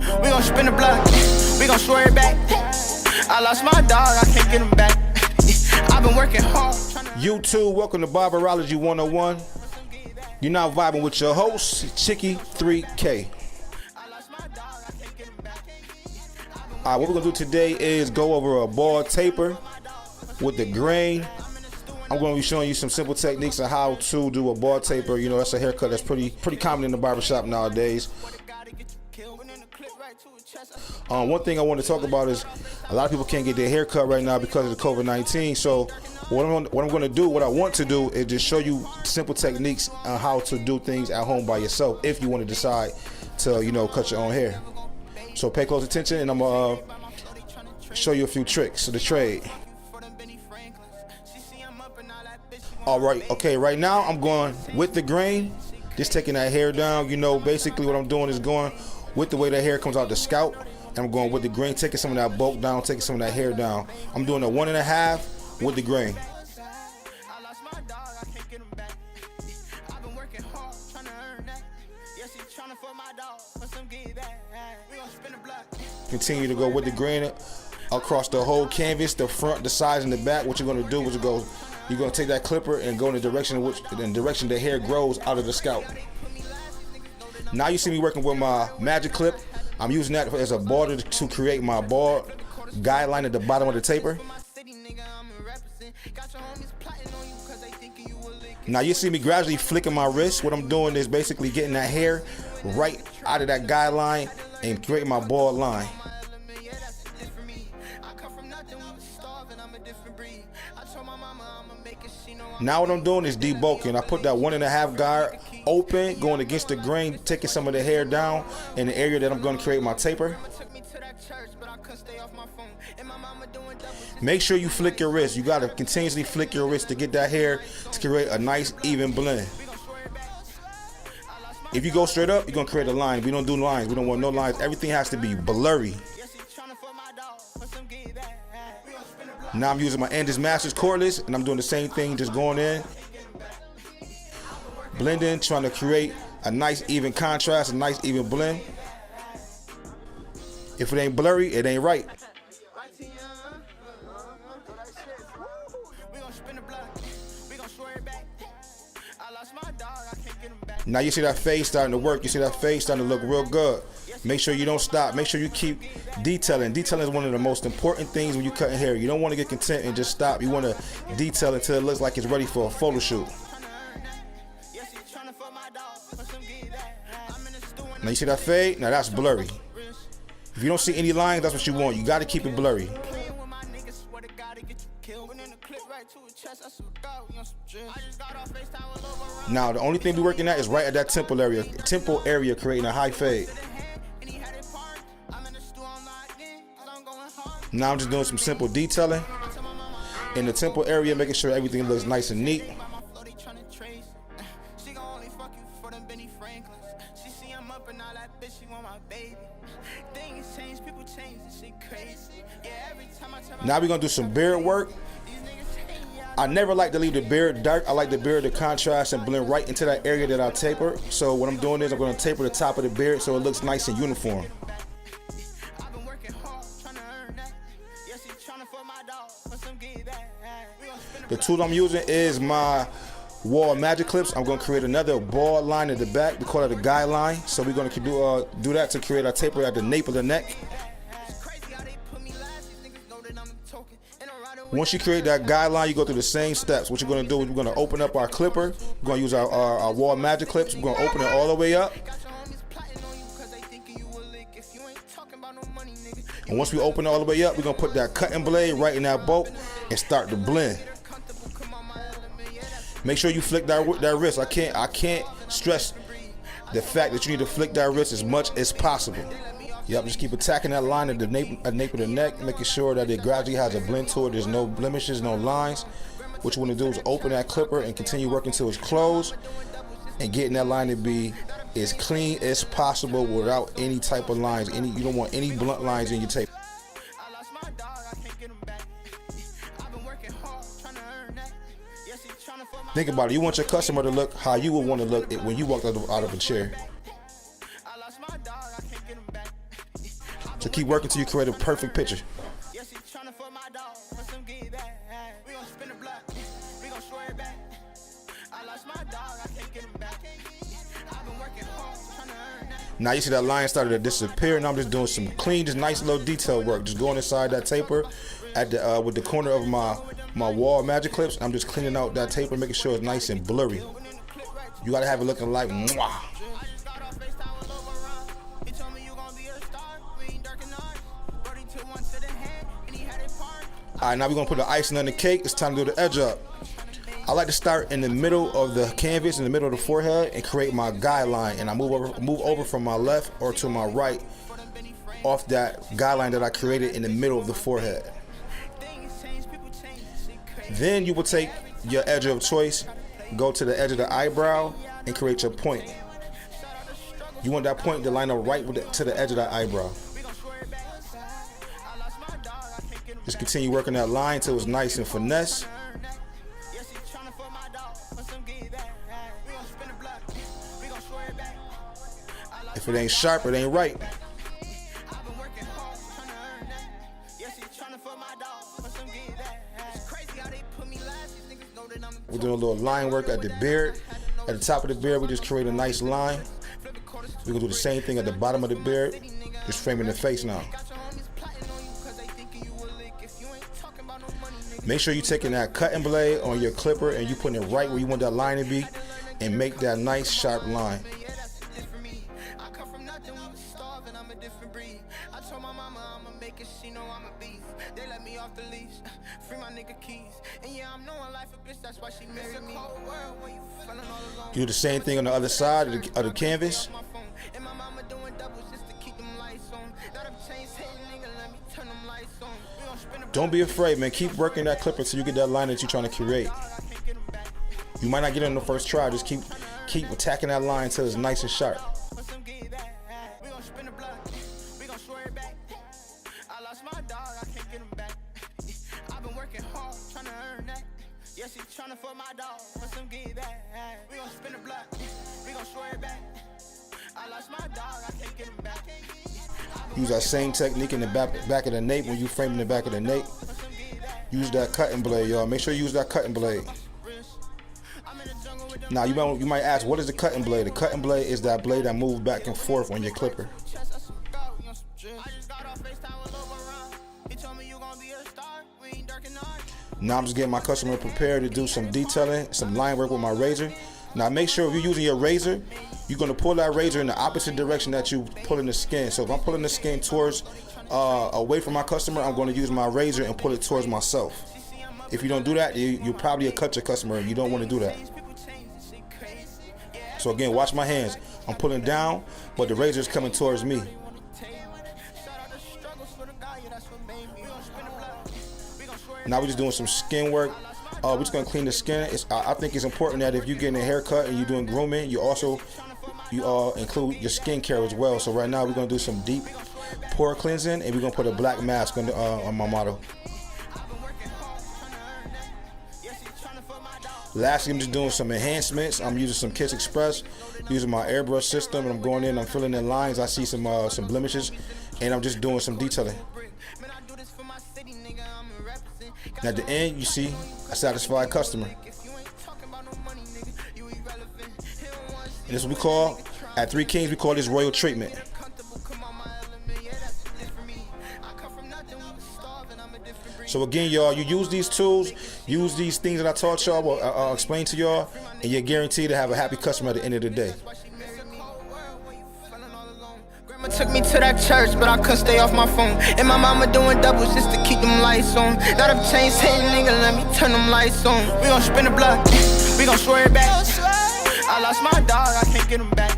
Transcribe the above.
We gon' spin the block, we gon' swear it back. I lost my dog, I can't get him back. I've been working hard. YouTube, welcome to BarberOlogy 101. You're now vibing with your host, Chicky 3K. What we're gonna do today is go over a bald taper with the grain. I'm going to be showing you some simple techniques on how to do a bald taper. You know, that's a haircut that's pretty common in the barbershop nowadays. One thing I want to talk about is a lot of people can't get their hair cut right now because of the COVID-19. So what I want to do is just show you simple techniques on how to do things at home by yourself if you want to decide to, you know, cut your own hair. So pay close attention, and I'm gonna show you a few tricks of the trade. All right, okay, right now I'm going with the grain, just taking that hair down. You know, basically what I'm doing is going with the way that hair comes out the scalp, and I'm going with the grain, taking some of that bulk down, taking some of that hair down. I'm doing a 1.5 with the grain. Continue to go with the grain across the whole canvas, the front, the sides, and the back. What you're going to do is you're going to take that clipper and go in the direction the hair grows out of the scalp. Now you see me working with my magic clip. I'm using that as a border to create my bald guideline at the bottom of the taper. Now you see me gradually flicking my wrist. What I'm doing is basically getting that hair right out of that guideline and creating my bald line. Now what I'm doing is debulking. I put that 1.5 guard open, going against the grain, taking some of the hair down in the area that I'm going to create my taper. Make sure you flick your wrist. You got to continuously flick your wrist to get that hair to create a nice even blend. If you go straight up, you're going to create a line. We don't do lines. We don't want no lines. Everything has to be blurry. Now I'm using my Andis Masters cordless, and I'm doing the same thing, just going in, blending, trying to create a nice even contrast, a nice even blend. If it ain't blurry, it ain't right. Now you see that fade starting to work. You see that fade starting to look real good. Make sure you don't stop. Make sure you keep detailing. Detailing is one of the most important things when you're cutting hair. You don't want to get content and just stop. You want to detail until it looks like it's ready for a photo shoot. Now you see that fade? Now that's blurry. If you don't see any lines, that's what you want. You got to keep it blurry. Now the only thing we're working at is right at that temple area, creating a high fade. Now I'm just doing some simple detailing in the temple area, making sure everything looks nice and neat. Now we're gonna do some beard work. I never like to leave the beard dark. I like the beard to contrast and blend right into that area that I taper. So what I'm doing is I'm gonna taper the top of the beard so it looks nice and uniform. The tool I'm using is my wahl magic clips. I'm going to create another bald line at the back. We call it a guideline. So we're going to do that to create a taper at the nape of the neck. Once you create that guideline, you go through the same steps. What you're going to do is we're going to open up our clipper. We're going to use our wahl magic clips. We're going to open it all the way up. And once we open it all the way up, we're going to put that cutting blade right in that bolt and start to blend. Make sure you flick that wrist. I can't stress the fact that you need to flick that wrist as much as possible. Yep, just keep attacking that line at the nape of the neck, making sure that it gradually has a blend to it. There's no blemishes, no lines. What you want to do is open that clipper and continue working till it's closed and getting that line to be as clean as possible without any type of lines. You don't want any blunt lines in your tape. Think about it. You want your customer to look how you would want to look when you walked out of a chair. So keep working till you create a perfect picture. Yes, he tryna for my dog, for some get back. We gon' spin the block, we gon' swear back. I lost my dog, I can't get him back. I've been working hard, tryna earn that. Now you see that line started to disappear, and I'm just doing some clean, just nice little detail work. Just going inside that taper at the with the corner of my wall magic clips. I'm just cleaning out that taper, making sure it's nice and blurry. You gotta have it looking like mwah. Alright, now we're gonna put the icing on the cake. It's time to do the edge up. I like to start in the middle of the canvas, in the middle of the forehead, and create my guideline. And I move over from my left or to my right off that guideline that I created in the middle of the forehead. Then you will take your edge of choice, go to the edge of the eyebrow, and create your point. You want that point to line up right to the edge of that eyebrow. Just continue working that line until it's nice and finesse. If it ain't sharp, it ain't right. We're doing a little line work at the beard. At the top of the beard, we just create a nice line. We're gonna do the same thing at the bottom of the beard, just framing the face now. Make sure you're taking that cutting blade on your clipper and you putting it right where you want that line to be, and make that nice sharp line. You do the same thing on the other side of the canvas. Don't be afraid, man. Keep working that clipper until you get that line that you're trying to create. You might not get it on the first try. Just keep attacking that line until it's nice and sharp. Yes, he's tryna for my dog, for some get back. We gon' spin the block, we gon' swear back. I lost my dog, I can't get him back. Use that same technique in the back of the nape when you framing the back of the nape. Use that cutting blade, y'all. Make sure you use that cutting blade. Now you might ask, what is the cutting blade? The cutting blade is that blade that moves back and forth on your clipper. Now I'm just getting my customer prepared to do some detailing, some line work with my razor. Now make sure if you're using your razor, you're going to pull that razor in the opposite direction that you pulling the skin. So if I'm pulling the skin towards away from my customer, I'm going to use my razor and pull it towards myself. If you don't do that, you probably cut your customer, and you don't want to do that. So again, watch my hands. I'm pulling down, but the razor is coming towards me. Now we're just doing some skin work. We're just gonna clean the skin. I think it's important that if you're getting a haircut and you're doing grooming, you include your skincare as well. So right now we're gonna do some deep pore cleansing, and we're gonna put a black mask on my model. Lastly, I'm just doing some enhancements. I'm using some Kiss Express, using my airbrush system, and I'm going in, I'm filling in lines. I see some blemishes, and I'm just doing some detailing. And at the end, you see a satisfied customer. And this is what we call, at Three Kings, we call this royal treatment. So again, y'all, you use these tools, use these things that I taught y'all, I'll explain to y'all, and you're guaranteed to have a happy customer at the end of the day. Took me to that church, but I couldn't stay off my phone. And my mama doing doubles just to keep them lights on. Got up chains hitting, nigga, let me turn them lights on. We gon' spin the block, we gon' swear back. I lost my dog, I can't get him back.